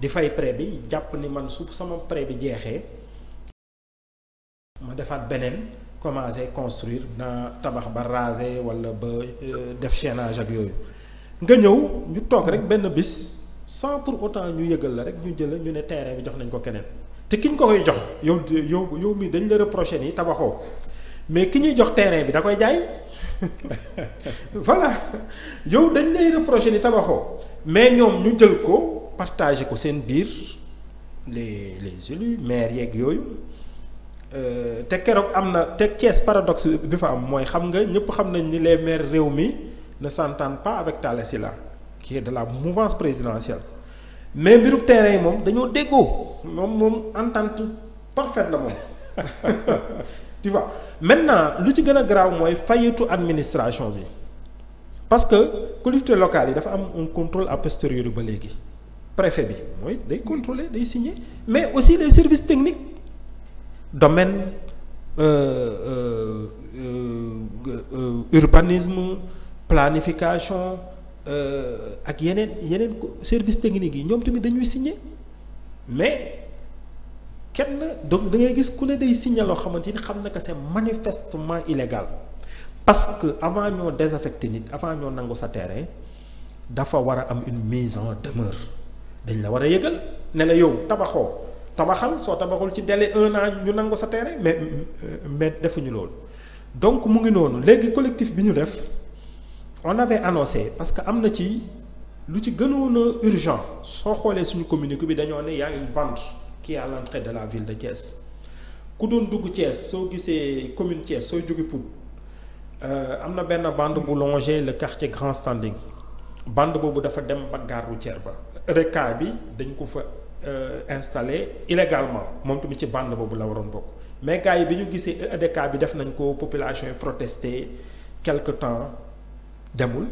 di fay prêt bi jàpp ni man su sama prêt bi jeexee ma defaat beneen commencé construire naa tabax ba raser wala ba def chaînage ak yooyu nga ñëw ñu toog rek benn bis sans pour autant ñu yëgal la rek ñu jël ñu ne terrain bi jox nañ ko keneen te ki ñu ko koy jox yow mi dañ la reproché ni tabaxoo mais ki ñuy jox terrain bi da koy jaay voilà yow dañ lay reproché ni tabaxoo mais ñoom ñu jël ko partagé ko seen biir les élus maires yeeg yooyu te keroog am na te Thiès paradoxe bi fa am mooy xam nga ñëpp xam nañ ni les maires réew mi ne s'entendent pas avec Talla Sylla qui est de la mouvance présidentielle mais mbiru terrain yi moom dañoo déggoo moom entente parfaite la moom tu vois maintenant lu ci gën a garaaw mooy fayitu administration bi parce que collectivités locales yi dafa am un contrôle a posteriori ba léegi préfet bi mooy day contrôler day signer mais aussi les services techniques domaine urbanisme planification ak yeneen service technique yi ñoom tamit dañuy signer mais kenn donc da ngay gis ku ne day signer loo xamante ni xam na que c'est manifestement illégal parce que avant ñoo désaffecter nit avant ñoo nangu sa terrain dafa war a am une mise en demeure dañ la war a yëgal ne la yow tabaxal soo tabaxul ci délai 1 an ñu nangu sa terrain mais defuñu loolu donc mu ngi noonu léegi collectif bi ñu def on avait annoncé parce que am na ci lu ci gënoon a urgent soo xoolee suñu communiqué bi dañoo ne y a une bande qui est à l'entrée de la ville de Thiès ku doon dugg Thiès soo gisee commune Thiès sooy jóge Pout am na benn bande bu longer le quartier Grand Standing bande boobu dafa dem ba gare routière ba EDK bi dañ ko fa installé illégalement moom tamit ci bande boobu la waroon bokk mais gars yi bi ñu gisee EDK bi def nañ ko population yi protester quelque temps demul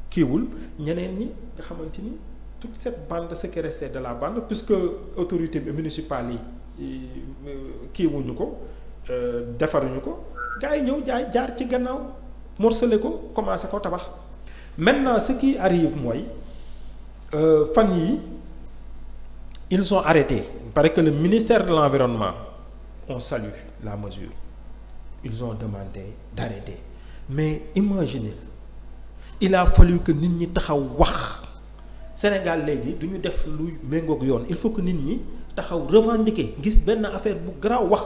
kiiwul ñeneen ñi nga xamante ni toute cette bande ce qui restait de la bande puisque autorité municipale yi kiiwuñu ko defaruñu ko gars yi ñëw jaar ci gannaaw morcelé ko commencé ko tabax maintenant ce qui arrive mooy fan yi ils ont arrêté il paraît que le ministère de l'environnement on salue la mesure ils ont demandé d'arrêter mais imaginez il a fallu que nit ñi taxaw wax Sénégal léegi du ñu def lu méngoog yoon il faut que nit ñi taxaw revendiquer gis benn affaire bu garaaw wax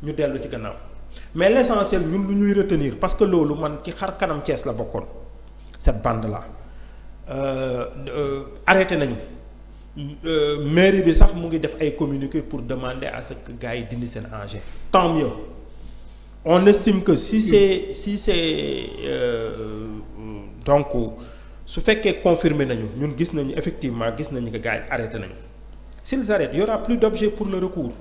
ñu dellu ci gannaaw mais l'essentiel ñun lu ñuy retenir parce que loolu man ci xar kanam Thiès la bokkoon cette bande là arrêté nañu mairie bi sax mu ngi def ay communiqué pour demander à ce que gars yi dindi seen engin tant mieux on estime que si c'est donc su fekkee confirmé nañu ñun gis nañu effectivement gis nañu que gars yi arrêté nañu s'ils arrêtent il y aura plus d'objet pour le recours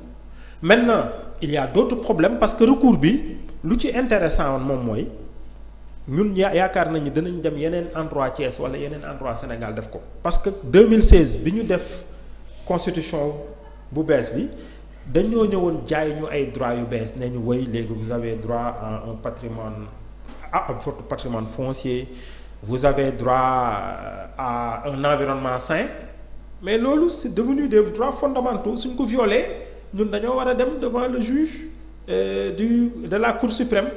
maintenant il y a d'autres problèmes parce que recours bi lu ci intéressant woon moom mooy ñun yaakaar nañu dinañ dem yeneen endroit Thiès wala yeneen endroit Sénégal def ko parce que 2016 bi ñu def constitution bu bees bi dañoo ñëwoon jaay ñu ay droits yu bees ne ñu woy léegi vous avez droit à un patrimoine à votre patrimoine foncier vous avez droit à un environnement sain mais loolu c'est devenu des droits fondamentaux suñ ko violé ñun dañoo war a dem devant le juge de la Cour suprême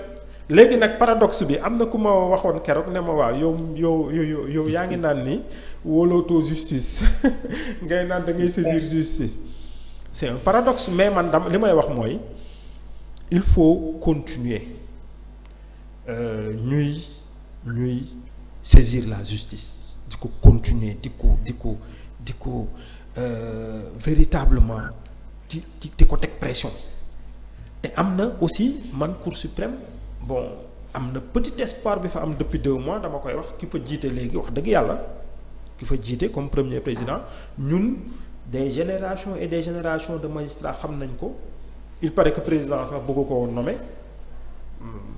léegi nag paradoxe bi am na ku ma waxoon keroog ne ma waaw yow yaa ngi naan ni wóolootoo justice ngay naan da ngay saisir justice c'est un paradoxe mais man li may wax mooy il faut continuer ñuy saisir la justice di ko continuer di ko véritablement di ko teg pression te am na aussi man Cour suprême bon am na petit espoir bi fa am depuis 2 mois dama koy wax ki fa jiite léegi wax dëgg yàlla ki fa jiite comme premier président ñun des générations et des générations de magistrats xam nañ ko il paraît que président sax bëggu ko woon nommer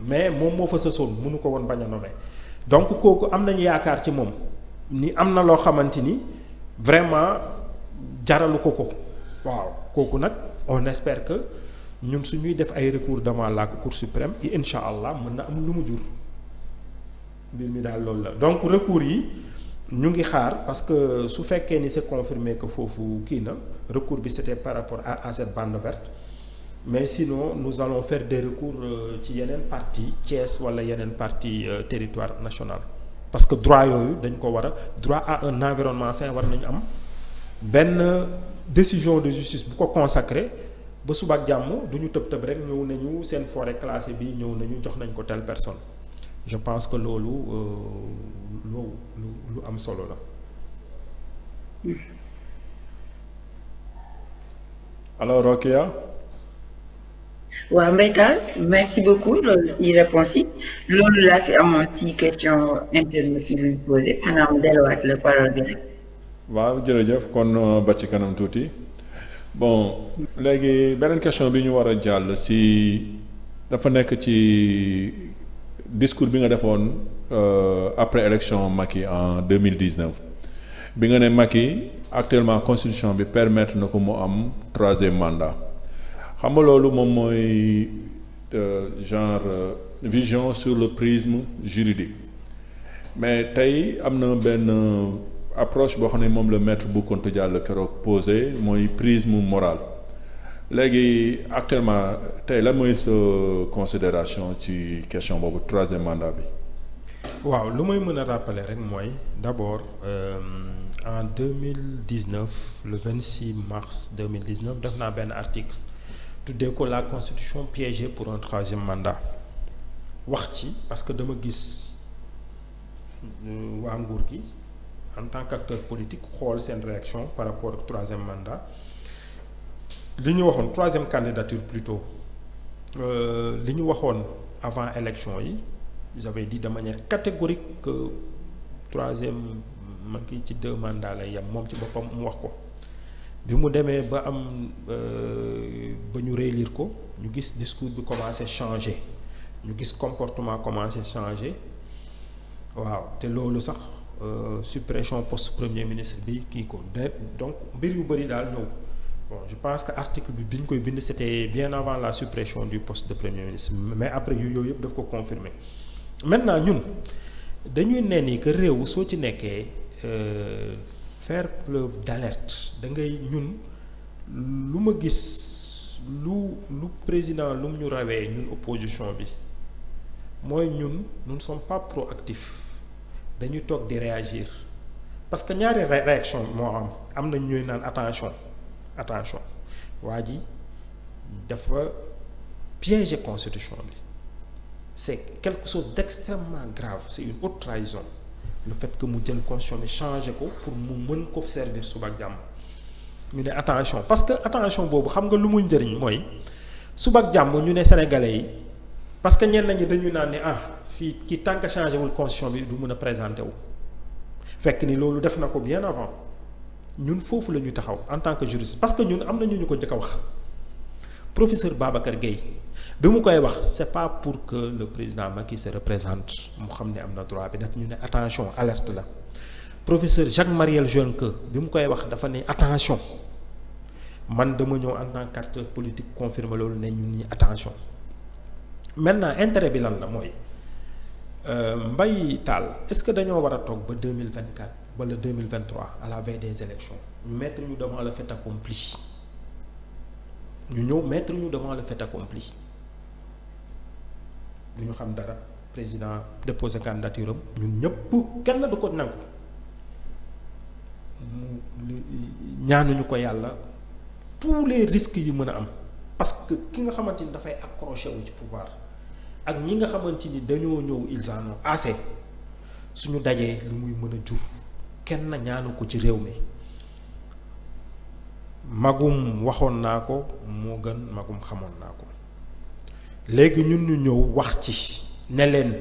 mais moom moo fa sësoon mënu ko woon bañ a nommer donc kooku am nañu yaakaar ci moom ni am na loo xamante ni vraiment jaralu ko waaw kooku nag on espère que ñun suñuy def ay recours devant la Cour suprême yi incha allah mën na am lu mu jur mbir mi daal loolu la donc recours yi ñu ngi xaar parce que su fekkee ni c'est confirmé que foofu kii na recours bi c'était par rapport à cette bande verte mais sinon nous allons faire des recours ci yeneen partie Thiès wala yeneen partie territoire national parce que droit yooyu dañ ko war a droit à un environnement sain war nañu am benn décision de justice bu ko consacré ba suba ak jàmm du ñu tëb tëb rek ñëw nañu seen forêt classée bi ñëw nañu jox nañ ko telle personne je pense que loolu lu am solo la. alors Rokia. waaw Mbaye merci beaucoup loolu ci réponse yi loolu laa fi amoon ci question internet yi ñu posé xanaa mu delluwaat la parole bi rek. waaw jërëjëf kon ba ci kanam tuuti bon léegi beneen question bi ñu war a jàll ci dafa nekk ci discours bi nga defoon après élection Macky en 2019 bi nga ne Macky actuellement constitution bi permettre na ko mu am 3e mandat xam nga loolu moom mooy genre vision sur le prisme juridique mais tey am na benn approche boo xam ne moom la maître Boucounta Diallo keroog posé mooy prisme moral léegi actuellement tey lan mooy sa considération ci question boobu 3e mandat bi. waaw lu may mën a rappeler rek mooy d'abord en 2019 le 26 mars 2019 def naa benn article tuddee ko la constitution piégée pour un 3e mandat wax ci parce que dama gis waa nguur gi en tant qu'acteur politique xool seen réaction par rapport ak 3e mandat li ñu waxoon 3e candidature plutôt li ñu waxoon avant élection yi ils avaient dit de manière catégorique que 3e Macky ci 2 mandats lay yem moom ci boppam mu wax ko bi mu demee ba am ba ñu réélire ko ñu gis discours bi commencé changer ñu gis comportement commencé changer waaw te loolu sax suppression poste premier ministre bi kii ko donc mbir yu bëri daal ñëw bon je pense que article bi ñu koy bind c'était bien avant la suppression du poste de premier ministre mais après yooyu yëpp daf ko confirmer maintenant ñun dañuy ne ni que réew soo ci nekkee faire preuve d'alerte da ngay ñun lu ma gis lu président lu mu ñu rawee ñun opposition bi mooy ñun nous ne sommes pas proactifs dañuy toog di réagir parce que ñaari réaction moo am na ñuy naan attention waa ji dafa piéger constitution bi c'est quelque chose d'extrêmement grave c'est une haute trahison le fait que mu jël constitution bi changer ko pour mu mën ko servir suba ak jàmm ñu ne attention parce que attention boobu xam nga lu muy njëriñ mooy suba ak jàmm ñu ne sénégalais yi parce que ñenn ñi dañu naan ne fii ki tant que changé wul constitution bi du mën a présenter wu fekk ni loolu def na ko bien avant ñun foofu la ñu taxaw en tant que juriste parce que ñun am na ñu ko njëkk a wax professeur Babacar Gueye bi mu koy wax c'est pas pour que le président Macky se représente mu xam ne am na droit bi daf ñu ne attention alerte la professeur Jacques Mariel Jonque bi mu koy wax dafa ne attention man dama ñëw en tant qu'acteur politique confirmer loolu ne ñun ñi attention maintenant intérêt bi lan la mooy Mbaye Tall est-ce que dañoo war a toog ba 2024 wala 2023 à la veille des élections ñu mettre ñu devant le fait accompli ñu ñëw mettre ñu devant le fait accompli du ñu xam dara président déposé candidature am ñun ñëpp kenn du ko nangu ñaanuñu ko yàlla tous les risques yi mën a am parce que ki nga xamante ni dafay accroché wu ci pouvoir ak ñi nga xamante ni dañoo ñëw ils en ont assez suñu dajee li muy mën a jur kenn ñaanu ko ci réew mi magum waxoon naa ko moo gën magum xamoon naa ko léegi ñun ñu ñëw wax ci ne leen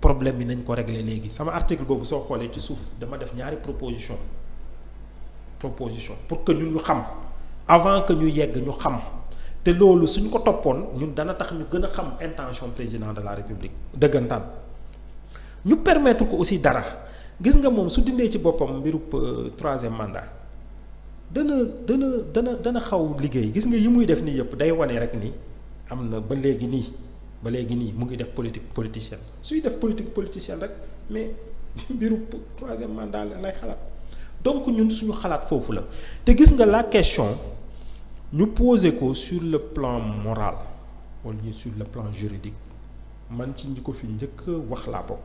problème bi nañ ko régler léegi sama article boobu soo xoolee ci suuf dama def ñaari proposition pour que ñun ñu xam avant que ñu yegg ñu xam te loolu suñ ko toppoon ñun dana tax ñu gën a xam intention président de la république dëggantaan ñu permettre ko aussi dara gis nga moom su dindee ci boppam mbirub troisième mandat dana xaw liggéey gis nga yi muy def nii yëpp day wane rek ni am na ba léegi nii mu ngi def politique politicienne suy def politique politicienne rek mais mbiru troisième mandat lay xalaat donc ñun suñu xalaat foofu la te gis nga la question ñu poser ko sur le plan moral wala sur le plan juridique man ci ñi ko fi njëkk wax laa bokk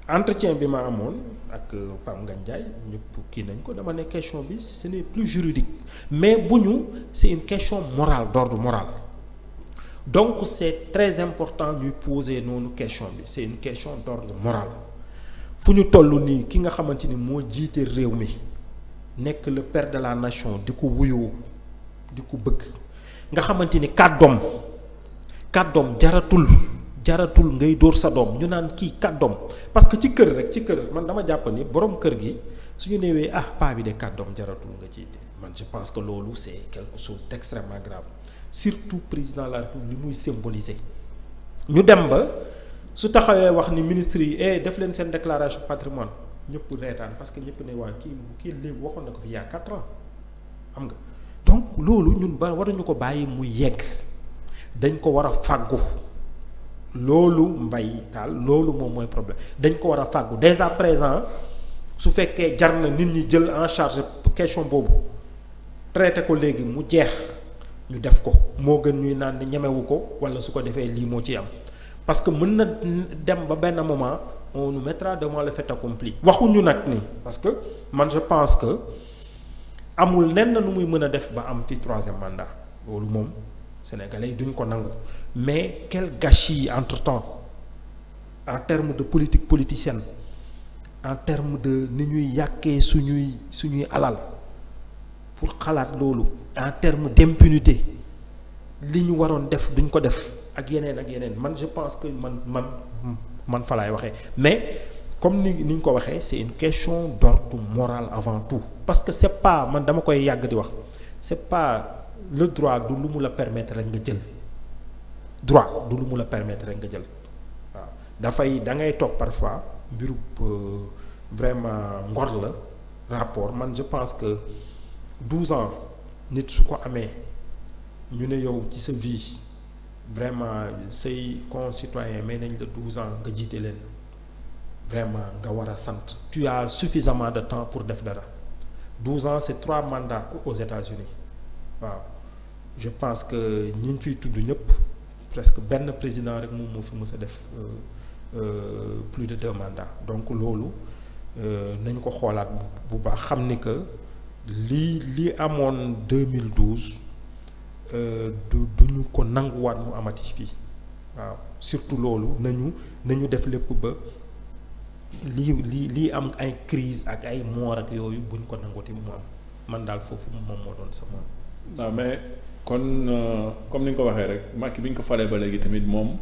entretien bi ma amoon ak Pape Ngagne Ndiaye ñëpp kii nañ ko dama ne question bi ce n'est plus juridique mais bu ñu c'est une question morale d'ordre moral donc c'est très important ñuy poser noonu question bi c'est une question d'ordre moral fu ñu toll nii ki nga xamante ni moo jiite réew mi nekk le père de la nation di ko wuyoo di ko bëgg nga xamante ni kàddoom jaratul ngay dóor sa doom ñu naan kii kàddoom parce que ci kër man dama jàpp ni borom kër gi suñu newee paa bi de kàddoom jaratul nga jiite man je pense que loolu c'est quelque chose d'extrêmement grave surtout président de la République li muy symboliser ñu dem ba su taxawee wax ni ministre yi def leen seen déclaration patrimoine ñëpp reetaan parce que ñëpp ne waa kii léegi waxoon na ko fi il y a 4 ans xam nga donc loolu ñun ba waruñu ko bàyyi muy yegg dañ ko war a fàggu loolu mbay taal loolu moom mooy problème dañ ko war a fàggu dès à présent su fekkee jar na nit ñi jël en charge question boobu traité ko léegi mu jeex ñu def ko moo gën ñuy naan ñemewu ko wala su ko defee lii moo ci am parce que mën na dem ba benn moment on nous mettra devant le fait accompli waxuñu nag ni parce que man je pense que amul nenn nu muy mën a def ba am fi 3e mandat loolu moom sénégalais yi duñ ko nangu mais quel gâchis entre-temps en termes de politique politicienne en termes de ni ñuy yàkkee suñuy alal pour xalaat loolu en termes d'impunité li ñu waroon def duñ ko def ak yeneen man je pense que man fa laay waxee mais comme ni ñu ko waxee c'est une question d'ordre moral avant tout parce que c'est pas man dama koy yàgg di wax c'est pas le droit du lu mu la permettre rek nga jël waaw dafay da ngay toog parfois mbiru vraiment ngor la rapport man je pense que 12 ans nit su ko amee ñu ne yow ci sa vie vraiment say concitoyens may nañ la 12 ans nga jiite leen vraiment nga war a sant tu as suffisamment de temps pour def dara 12 ans c'est 3 mandats aux États-Unis waaw je pense que ñi ñu fiy tudd ñëpp presque benn président rek moom moo fi mës a def plus de 2 mandats donc loolu nañ ko xoolaat bu baax xam ni que li amoon 2012 duñu ko nanguwaat mu amati fii waaw surtout loolu nañu def lépp ba lii am ay crise ak ay moor ak yooyu buñ ko nanguti mu am man daal foofu moom moo doon sama. waaw mais kon comme ni nga ko waxee rek Macky bi ñu ko falee ba léegi tamit moom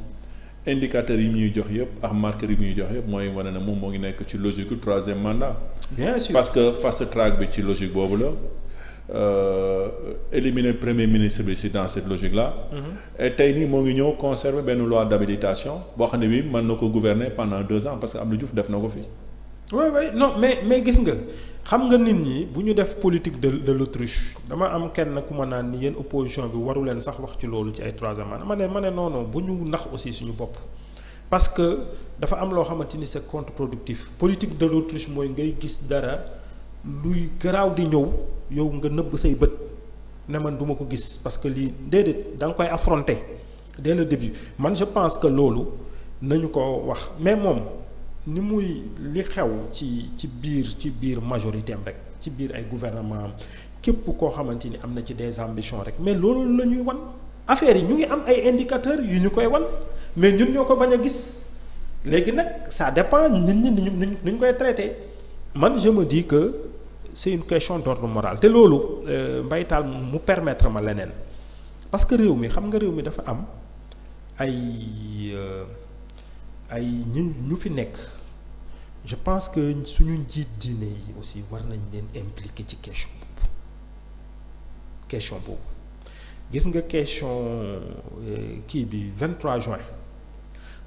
indicateurs yi ñuy jox yëpp ak marqueurs yi ñuy jox yëpp mooy wane ne moom moo ngi nekk ci logique du 3e mandat. bien sûr parce que fast track bi ci logique boobu la éliminer premier ministre bi si dans cette logique là. et tey nii moo ngi ñëw conserver benn loi d'habilitation boo xam ne bi mën na ko gouverner pendant 2 ans parce que Abdou Diouf def na ko fi. oui non mais gis nga xam nga nit ñi bu ñu def politique de l'autruche dama am kenn ku ma naan ni yéen opposition bi waru leen sax wax ci loolu ci ay 3e mandat ma ne non bu ñu nax aussi suñu bopp parce que dafa am loo xamante ni c'est contre-productif politique de l'autruche mooy ngay gis dara luy garaaw di ñëw yow nga nëbb say bët ne man duma ko gis parce que lii déedéet da nga koy affronter dès le début man je pense que loolu nañu ko wax mais moom ni muy li xew ci biir majorité am rek ci biir ay gouvernement am képp koo xamante ni am na ci des ambitions rek mais loolu la ñuy wan affaire yi ñu ngi am ay indicateurs yu ñu koy wan mais ñun ñoo ko bañ a gis léegi nag ça dépend nit ñi ni ñu koy traiter man je me dis que c'est une question d'ordre moral te loolu mbaytaal mu permettre ma leneen parce que réew mi xam nga réew mi dafa am ay ñu fi nekk je pense que suñu njiit diine yi aussi war nañ leen impliquer ci question boobu gis nga question kii bi 23 juin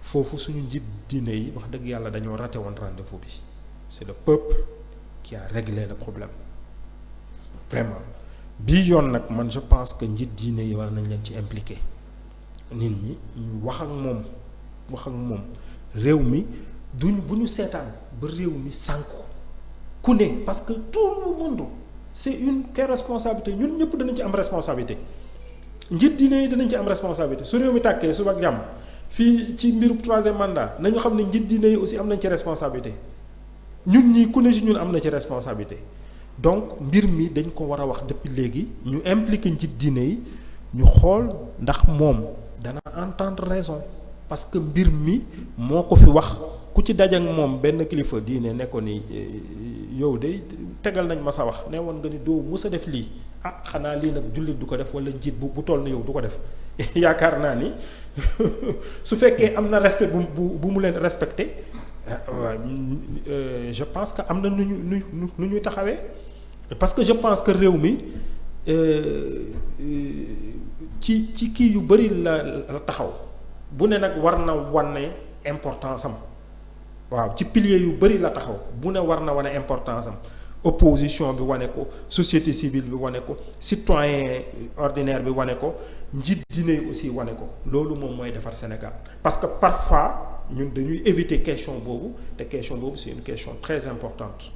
foofu suñu njiit diine yi wax dëgg yàlla dañoo raté woon rendez-vous bi c'est le peuple qui a réglé le problème vraiment bii yoon nag man je pense que njiit diine yi war nañ leen ci impliquer nit ñi ñu wax ak moom réew mi bu ñu seetaan ba réew mi sànku ku ne parce que tout le monde c'est une responsabilité ñun ñëpp danañ ci am responsabilité njiit diine yi danañ ci am responsabilité su réew mi tàkkee suba ak jàmm fii ci mbirum troisième mandat nañu xam ne njiit diine yi aussi am nañ ci responsabilité ñun ñii ku ne ci ñun am na ci responsabilité donc mbir mi dañ ko war a wax depuis léegi ñu impliqué njiit diine yi ñu xool ndax moom dana entendre raison parce que mbir mi moo ko fi wax ku ci dajak moom benn kilifa diine ne ko ni yow de tegal nañ ma sa wax ne woon nga ni doo mës a def lii ah xanaa lii nag jullit du ko def wala njiit bu toll na yow du ko def yaakaar naa ni su fekkee am na respect bu mu leen respecté je pense que am na nu ñuy taxawee parce que je pense que réew mi ci kii yu bëri la taxaw bu ne nag war na wane importance am waaw ci pilier yu bëri la taxaw bu ne war na wane importance am opposition bi wane ko société civile bi wane ko citoyen ordinaire bi wane ko njiit diine yi aussi wane ko loolu moom mooy defar Sénégal parce que parfois ñun dañuy éviter question boobu te question boobu c'est une question très importante